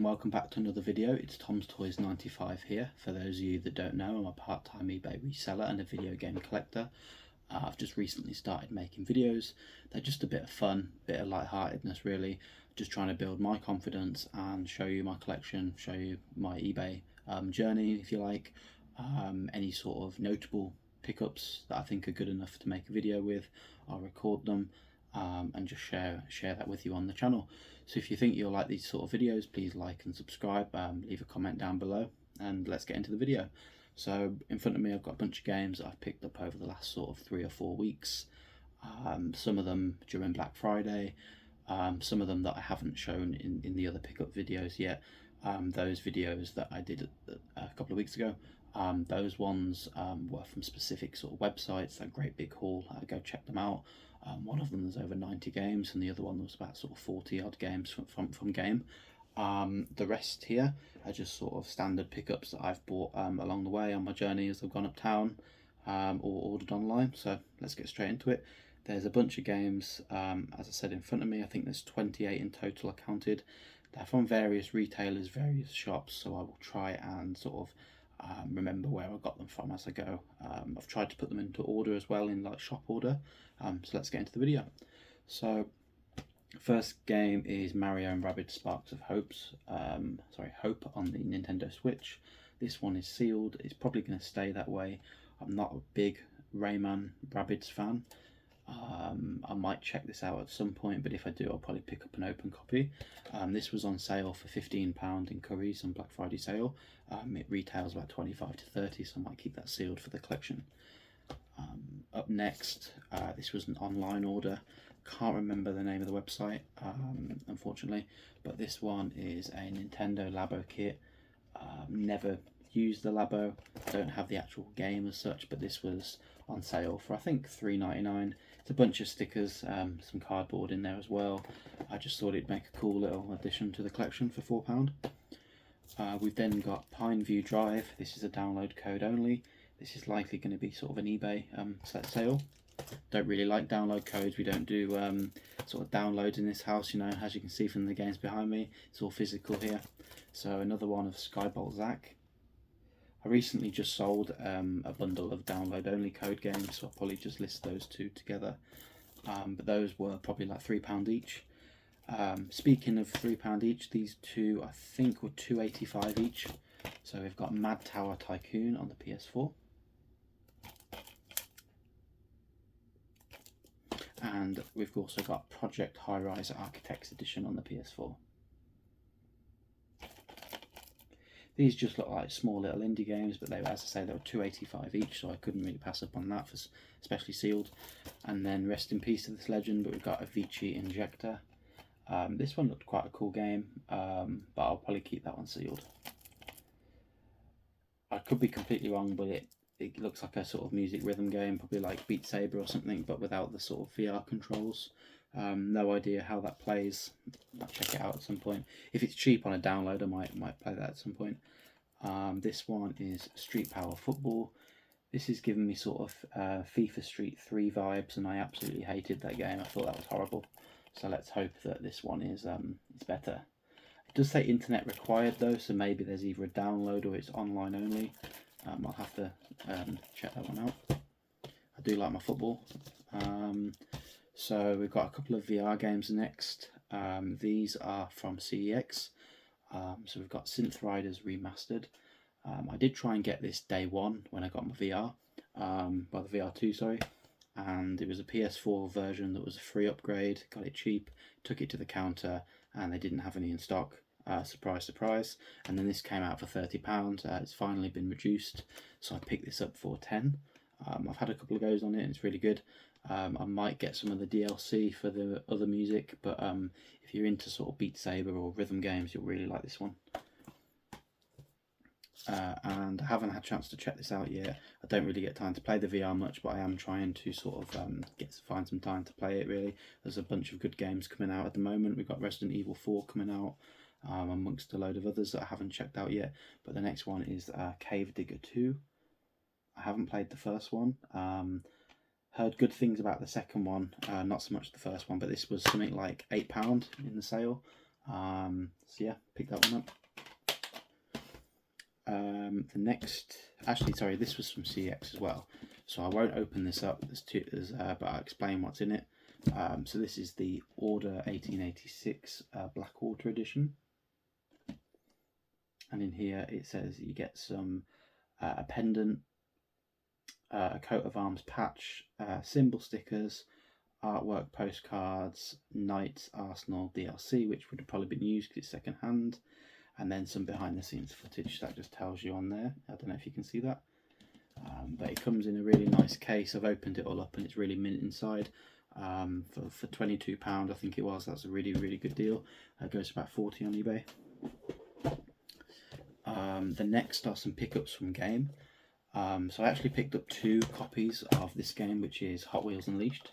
and welcome back to another video. It's Tom's Toys 95 here. For those of you that don't know, I'm a part-time eBay reseller and a video game collector. I've just recently started making videos. They're just a bit of fun, bit of lightheartedness really. Just trying to build my confidence and show you my collection, show you my eBay journey if you like. Any sort of notable pickups that I think are good enough to make a video with, I'll record them and just share that with you on the channel. So if you think you'll like these sort of videos, please like and subscribe, leave a comment down below, and let's get into the video. So in front of me I've got a bunch of games that I've picked up over the last sort of 3 or 4 weeks. Some of them during Black Friday, some of them that I haven't shown in the other pickup videos yet. Those videos that I did a couple of weeks ago, those ones were from specific sort of websites, that great big haul. Go check them out. One of them was over 90 games and the other one was about sort of 40 odd games from Game. The rest here are just sort of standard pickups that I've bought along the way on my journey as I've gone uptown or ordered online. So let's get straight into it. There's a bunch of games, as I said, in front of me. I think there's 28 in total I counted. They're from various retailers, various shops, so I will try and sort of remember where I got them from as I go. I've tried to put them into order as well, in like shop order. So let's get into the video. So first game is Mario and Rabbids Sparks of Hope on the Nintendo Switch. This one is sealed. It's probably going to stay that way. I'm not a big Rayman Rabbids fan. I might check this out at some point, but if I do, I'll probably pick up an open copy. This was on sale for £15 in Currys on Black Friday sale. It retails about 25 to 30, so I might keep that sealed for the collection. Up next, this was an online order. Can't remember the name of the website, unfortunately, but this one is a Nintendo Labo kit. Never used the Labo, don't have the actual game as such, but this was on sale for I think £3.99. It's a bunch of stickers, some cardboard in there as well. I just thought it'd make a cool little addition to the collection for £4. We've then got Pineview Drive. This is a download code only. This is likely going to be sort of an eBay sale. Don't really like download codes. We don't do sort of downloads in this house, you know, as you can see from the games behind me. It's all physical here. So another one of Skybolt Zack. I recently just sold a bundle of download only code games, so I'll probably just list those two together. But those were probably like £3 each. Speaking of £3 each, these two I think were £2.85 each. So we've got Mad Tower Tycoon on the PS4. And we've also got Project High Rise Architects Edition on the PS4. These just look like small little indie games, but they were, as I say, they were £2.85 each, so I couldn't really pass up on that, for especially sealed. And then rest in peace to this legend, but we've got Avicii Injector. This one looked quite a cool game, but I'll probably keep that one sealed. I could be completely wrong, but it looks like a sort of music rhythm game, probably like Beat Saber or something, but without the sort of VR controls. No idea how that plays. I'll check it out at some point. If it's cheap on a download, I might play that at some point. This one is Street Power Football. This is giving me sort of FIFA Street 3 vibes, and I absolutely hated that game. I thought that was horrible. So let's hope that this one is better. It does say internet required though, so maybe there's either a download or it's online only. I'll have to check that one out. I do like my football. So we've got a couple of VR games next. These are from CEX. So we've got Synth Riders Remastered. I did try and get this day one when I got my VR, well, the VR2, sorry. And it was a PS4 version that was a free upgrade. Got it cheap, took it to the counter, and they didn't have any in stock. Surprise, surprise. And then this came out for £30. It's finally been reduced, so I picked this up for £10. I've had a couple of goes on it and it's really good. I might get some of the DLC for the other music, but if you're into sort of Beat Saber or rhythm games, you'll really like this one. And I haven't had a chance to check this out yet. I don't really get time to play the VR much, but I am trying to sort of find some time to play it really. There's a bunch of good games coming out at the moment. We've got Resident Evil 4 coming out, amongst a load of others that I haven't checked out yet. But the next one is Cave Digger 2. I haven't played the first one. Heard good things about the second one, not so much the first one, but this was something like £8 in the sale. So yeah, pick that one up. The next, actually, sorry, this was from CEX as well, so I won't open this up. But I'll explain what's in it. So this is the Order 1886 Blackwater edition, and in here it says you get some a pendant, a coat of arms patch, symbol stickers, artwork postcards, Knights Arsenal DLC, which would have probably been used because it's second hand, and then some behind the scenes footage that just tells you on there. I don't know if you can see that, but it comes in a really nice case. I've opened it all up and it's really mint inside. For £22 I think it was. That's a really good deal. It goes for about 40 on eBay. The next are some pickups from game. So I actually picked up 2 copies of this game, which is Hot Wheels Unleashed.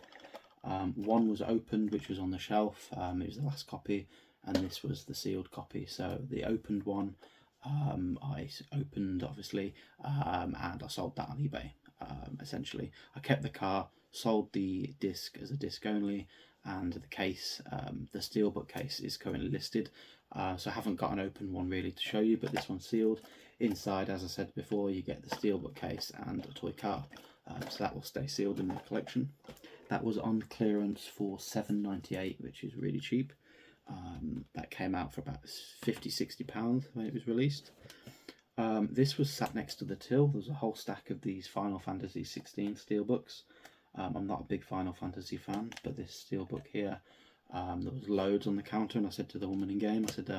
One was opened, which was on the shelf. It was the last copy, and this was the sealed copy. So the opened one, I opened obviously, and I sold that on eBay. Essentially, I kept the car, sold the disc as a disc only, and the case, the Steelbook case, is currently listed. So I haven't got an open one really to show you, but this one's sealed. Inside, as I said before, you get the Steelbook case and a toy car, so that will stay sealed in the collection. That was on clearance for £7.98, which is really cheap. That came out for about £50–60 when it was released. This was sat next to the till. There's a whole stack of these Final Fantasy 16 Steelbooks. I'm not a big Final Fantasy fan, but this Steelbook here, there was loads on the counter, and I said to the woman in game, I said,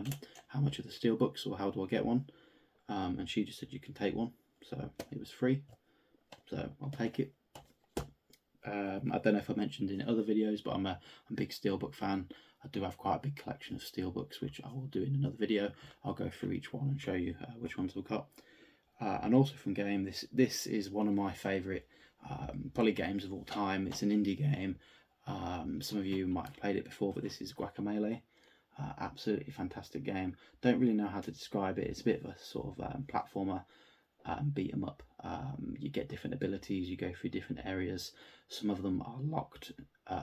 how much are the Steelbooks, or how do I get one? And she just said you can take one, so it was free, so I'll take it. I don't know if I mentioned in other videos, but I'm a big Steelbook fan. I do have quite a big collection of Steelbooks, which I will do in another video. I'll go through each one and show you which ones I've got. And also from game, this is one of my favourite probably games of all time. It's an indie game. Some of you might have played it before, but this is Guacamelee. Absolutely fantastic game. Don't really know how to describe it. It's a bit of a sort of platformer, beat 'em up. You get different abilities, you go through different areas. Some of them are locked.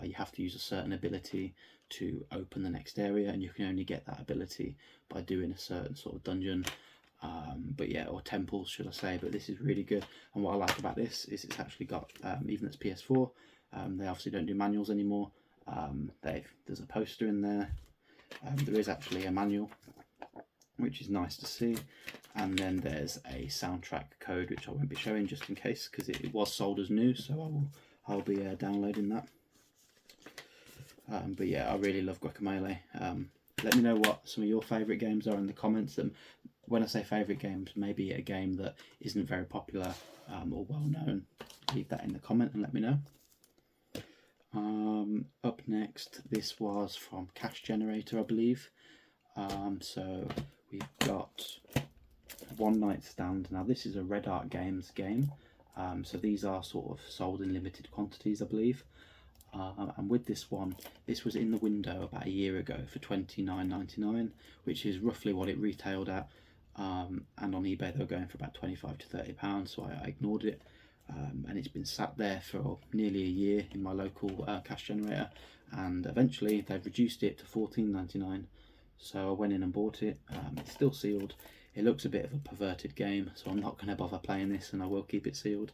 You have to use a certain ability to open the next area, and you can only get that ability by doing a certain sort of dungeon, but yeah, or temples should I say. But this is really good, and what I like about this is it's actually got, even though it's PS4, they obviously don't do manuals anymore. There's a poster in there. There is actually a manual, which is nice to see, and then there's a soundtrack code, which I won't be showing just in case, because it was sold as new, so I'll be downloading that. But yeah, I really love Guacamelee. Let me know what some of your favourite games are in the comments. And when I say favourite games, maybe a game that isn't very popular or well known, leave that in the comment and let me know. Up next, this was from Cash Generator, I believe. So we've got One Night Stand. Now this is a Red Art Games game, so these are sort of sold in limited quantities, I believe. And with this one, this was in the window about a year ago for £29.99, which is roughly what it retailed at, and on eBay they were going for about £25 to £30, so I ignored it. And it's been sat there for nearly a year in my local Cash Generator, and eventually they've reduced it to £14.99, so I went in and bought it. It's still sealed. It looks a bit of a perverted game, so I'm not going to bother playing this, and I will keep it sealed.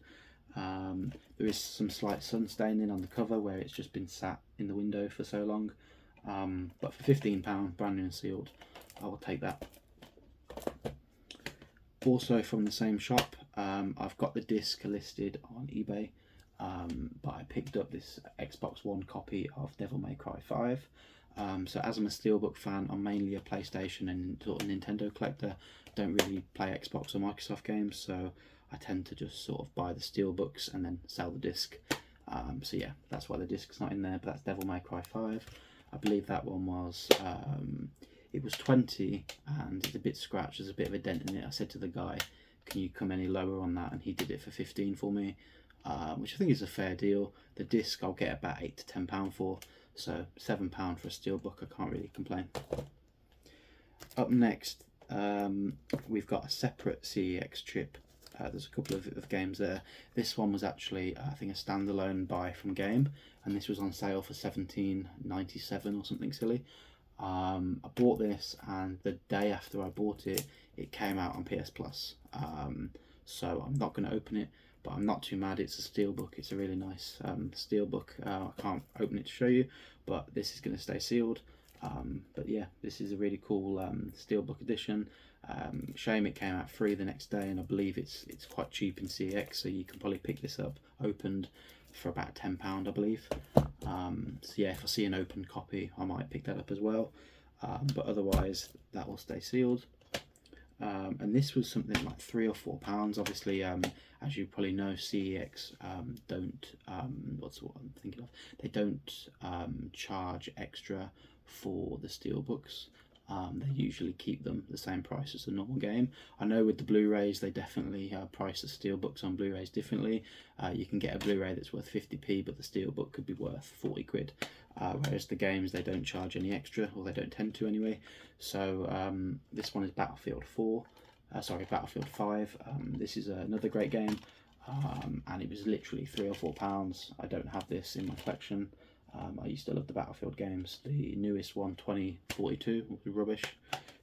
There is some slight sun staining on the cover where it's just been sat in the window for so long, but for £15 brand new and sealed, I will take that. Also from the same shop, I've got the disc listed on eBay, but I picked up this Xbox One copy of Devil May Cry 5. So as I'm a Steelbook fan, I'm mainly a PlayStation and sort of Nintendo collector. Don't really play Xbox or Microsoft games, so I tend to just sort of buy the Steelbooks and then sell the disc. So yeah, that's why the disc's not in there, but that's Devil May Cry 5. I believe that one was, it was 20 and it's a bit scratched, there's a bit of a dent in it. I said to the guy, can you come any lower on that? And he did it for 15 for me, which I think is a fair deal. The disc I'll get about £8 to £10 for, so £7 for a Steelbook, I can't really complain. Up next, we've got a separate CEX chip. There's a couple of games there. This one was actually, I think, a standalone buy from Game, and this was on sale for £17.97 or something silly. I bought this, and the day after I bought it, it came out on PS Plus. So I'm not going to open it, but I'm not too mad. It's a Steelbook. It's a really nice Steelbook. I can't open it to show you, but this is going to stay sealed. But yeah, this is a really cool Steelbook edition. Shame it came out free the next day, and I believe it's quite cheap in CEX, so you can probably pick this up opened for about £10, I believe. So yeah, if I see an open copy, I might pick that up as well. But otherwise, that will stay sealed. And this was something like £3 or £4. Obviously, as you probably know, CEX don't what's what I'm thinking of. They don't charge extra for the Steelbooks. They usually keep them the same price as a normal game. I know with the Blu-rays, they definitely price the Steelbooks on Blu-rays differently. You can get a Blu-ray that's worth 50p, but the Steelbook could be worth 40 quid. Whereas the games, they don't charge any extra, or they don't tend to anyway. So this one is Battlefield 5. This is another great game, and it was literally £3 or £4. I don't have this in my collection. I used to love the Battlefield games. The newest one, 2042, was rubbish,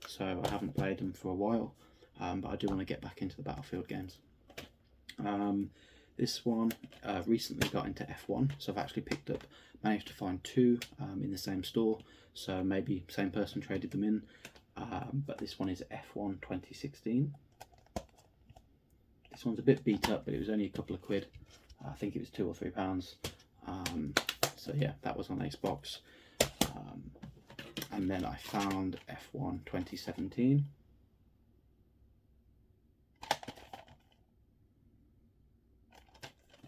so I haven't played them for a while, but I do want to get back into the Battlefield games. This one recently got into F1, so I've actually managed to find two in the same store, so maybe same person traded them in, but this one is F1 2016. This one's a bit beat up, but it was only a couple of quid. I think it was £2 or £3. So yeah, that was on Xbox. And then I found F1 2017.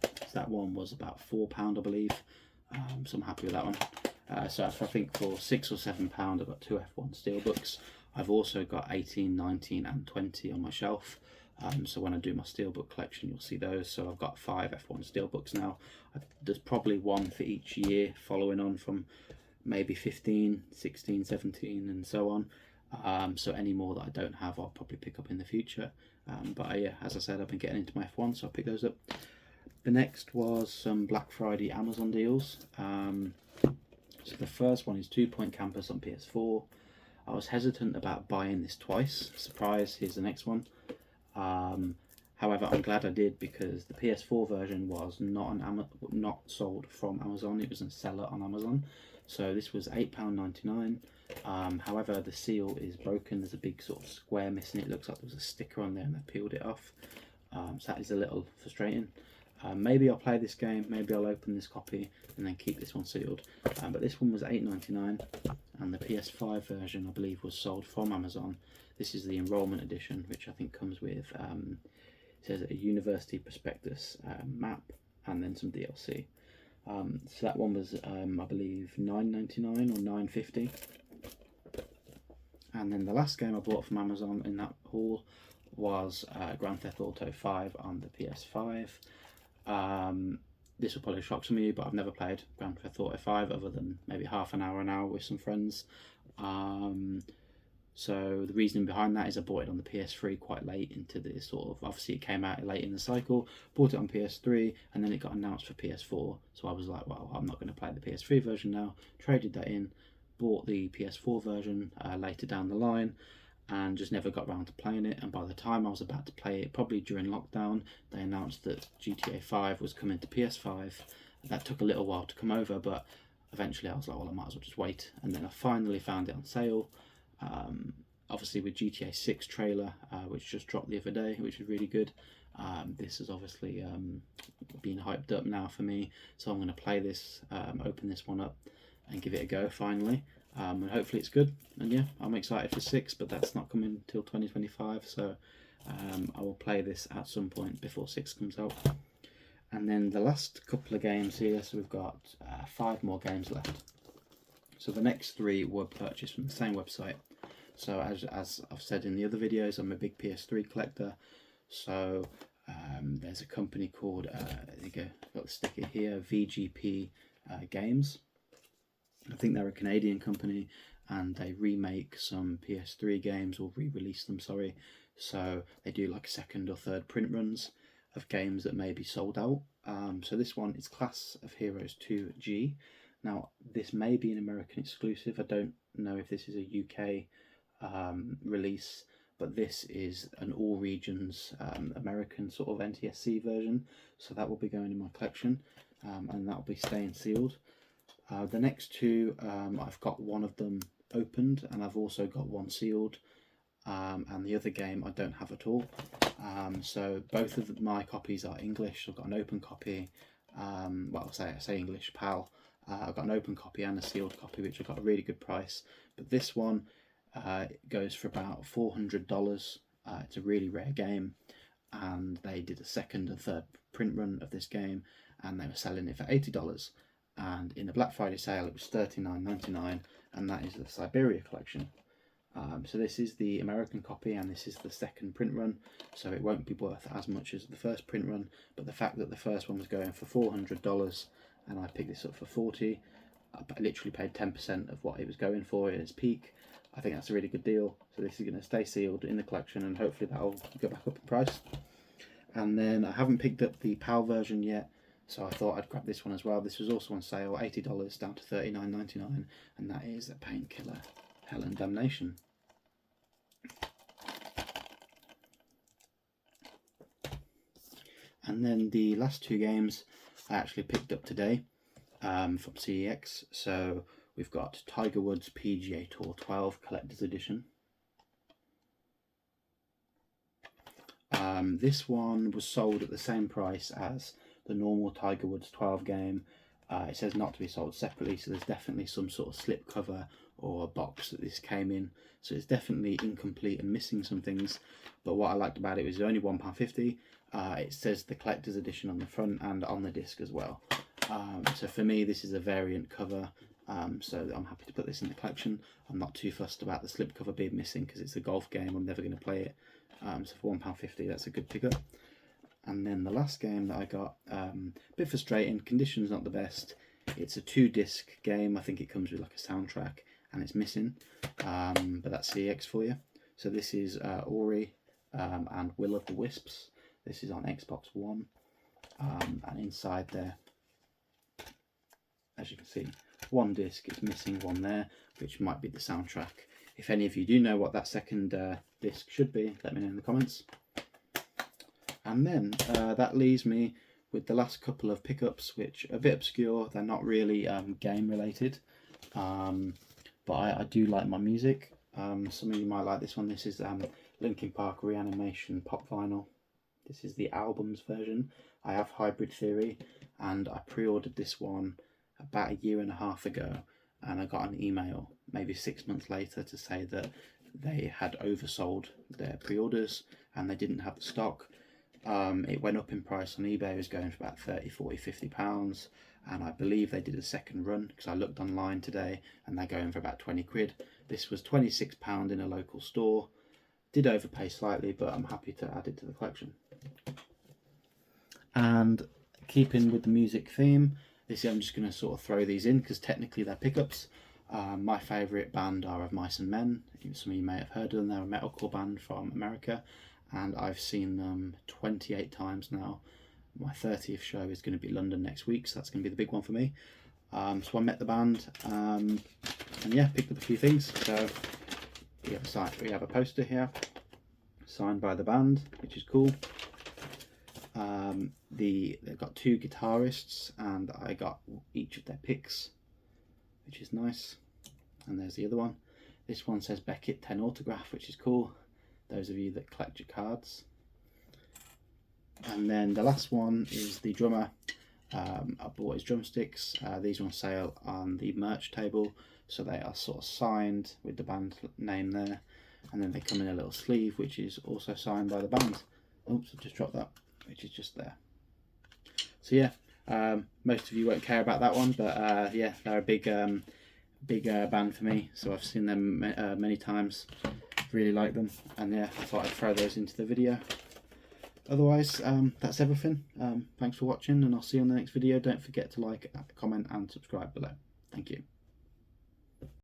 So that one was about £4, I believe. So I'm happy with that one. So I think for £6 or £7, I've got two F1 Steelbooks. I've also got 18, 19 and 20 on my shelf. So when I do my Steelbook collection, you'll see those. So I've got 5 F1 Steelbooks now. There's probably one for each year, following on from maybe 15, 16, 17 and so on. So any more that I don't have, I'll probably pick up in the future. But yeah, as I said, I've been getting into my F1, so I'll pick those up. The next was some Black Friday Amazon deals. So the first one is 2 Point Campus on PS4. I was hesitant about buying this twice. Surprise, here's the next one. However, I'm glad I did, because the PS4 version was not sold from Amazon. It was a seller on Amazon. So this was £8.99. However, the seal is broken. There's a big sort of square missing. It looks like there was a sticker on there and they peeled it off. So that is a little frustrating. Maybe I'll play this game, maybe I'll open this copy and then keep this one sealed. But this one was £8.99, and the PS5 version, I believe, was sold from Amazon. This is the enrollment edition, which I think comes with, it says a university prospectus map and then some DLC. So that one was, I believe, £9.99 or £9.50. And then the last game I bought from Amazon in that haul was Grand Theft Auto 5 on the PS5. This will probably shock some of you, but I've never played Grand Theft Auto 5 other than maybe half an hour with some friends. So the reasoning behind that is I bought it on the PS3 quite late into the sort of, obviously it came out late in the cycle, bought it on PS3 and then it got announced for PS4. So I was like, well, I'm not going to play the PS3 version now, traded that in, bought the PS4 version later down the line, and just never got around to playing it. And by the time I was about to play it, probably during lockdown, they announced that GTA 5 was coming to PS5. That took a little while to come over, but eventually I was like, well, I might as well just wait. And then I finally found it on sale. Obviously with GTA 6 trailer, which just dropped the other day, which is really good. This has obviously been hyped up now for me, so I'm going to play this, open this one up and give it a go finally. And hopefully it's good. And yeah, I'm excited for 6, but that's not coming till 2025, so I will play this at some point before 6 comes out. And then the last couple of games here, so we've got 5 more games left. So the next 3 were purchased from the same website. So as I've said in the other videos, I'm a big PS3 collector. So there's a company called, there you go, I've got the sticker here, VGP Games. I think they're a Canadian company, and they remake some PS3 games, or re-release them, sorry. So they do like 2nd or 3rd print runs of games that may be sold out. So this one is Class of Heroes 2G. Now, this may be an American exclusive. I don't know if this is a UK release, but this is an all regions American sort of NTSC version, so that will be going in my collection, and that will be staying sealed. The next two, I've got one of them opened, and I've also got one sealed, and the other game I don't have at all. So both of my copies are English. I've got an open copy, well, I say English PAL. I've got an open copy and a sealed copy, which I got a really good price. But this one goes for about $400. It's a really rare game, and they did a second and third print run of this game, and they were selling it for $80. And in the Black Friday sale, it was $39.99, and that is the Siberia collection. So this is the American copy, and this is the second print run, so it won't be worth as much as the first print run, but the fact that the first one was going for $400 and I picked this up for $40, I literally paid 10% of what it was going for at its peak. I think that's a really good deal. So this is going to stay sealed in the collection, and hopefully that'll go back up in price. And then I haven't picked up the PAL version yet, so I thought I'd grab this one as well. This was also on sale, $80 down to $39.99, and that is a Painkiller Hell and Damnation. And then the last two games I actually picked up today from CEX. So we've got Tiger Woods PGA Tour 12 Collector's Edition. This one was sold at the same price as the normal Tiger Woods 12 game. It says not to be sold separately, so there's definitely some sort of slip cover or a box that this came in, so it's definitely incomplete and missing some things. But what I liked about it was only £1.50. It says the collector's edition on the front and on the disc as well. So for me, this is a variant cover, so I'm happy to put this in the collection. I'm not too fussed about the slip cover being missing because it's a golf game, I'm never going to play it. So for £1.50, that's a good pickup. And then the last game that I got, a bit frustrating, conditions not the best. It's a 2-disc game. I think it comes with like a soundtrack, and it's missing, but that's CEX for you. So this is Ori and Will of the Wisps. This is on Xbox One, and inside there, as you can see, one disc is missing, one there, which might be the soundtrack. If any of you do know what that second disc should be, let me know in the comments. And then that leaves me with the last couple of pickups, which are a bit obscure. They're not really game related, but I do like my music. Some of you might like this one. This is Linkin Park Reanimation Pop Vinyl. This is the albums version. I have Hybrid Theory, and I pre-ordered this one about 1.5 years ago, and I got an email maybe 6 months later to say that they had oversold their pre-orders and they didn't have the stock. It went up in price on eBay. It was going for about 30, 40, 50 pounds, and I believe they did a second run because I looked online today and they're going for about 20 quid. This was £26 in a local store. Did overpay slightly, but I'm happy to add it to the collection. And keeping with the music theme, this year I'm just going to sort of throw these in because technically they're pickups. My favourite band are Of Mice and Men. Some of you may have heard of them. They're a metalcore band from America, and I've seen them 28 times now. My 30th show is going to be London next week, so that's going to be the big one for me. So I met the band, and yeah, picked up a few things. So we have a poster here, signed by the band, which is cool. They've got 2 guitarists, and I got each of their picks, which is nice. And there's the other one. This one says Beckett 10 autograph, which is cool. Those of you that collect your cards. And then the last one is the drummer. I bought his drumsticks. These are on sale on the merch table, so they are sort of signed with the band name there, and then they come in a little sleeve which is also signed by the band. Oops, I just dropped that, which is just there. So yeah, most of you won't care about that one, but yeah, they're a big band for me, so I've seen them many times. Really like them, and yeah, I thought I'd throw those into the video. Otherwise, that's everything. Thanks for watching, and I'll see you on the next video. Don't forget to like, comment and subscribe below. Thank you.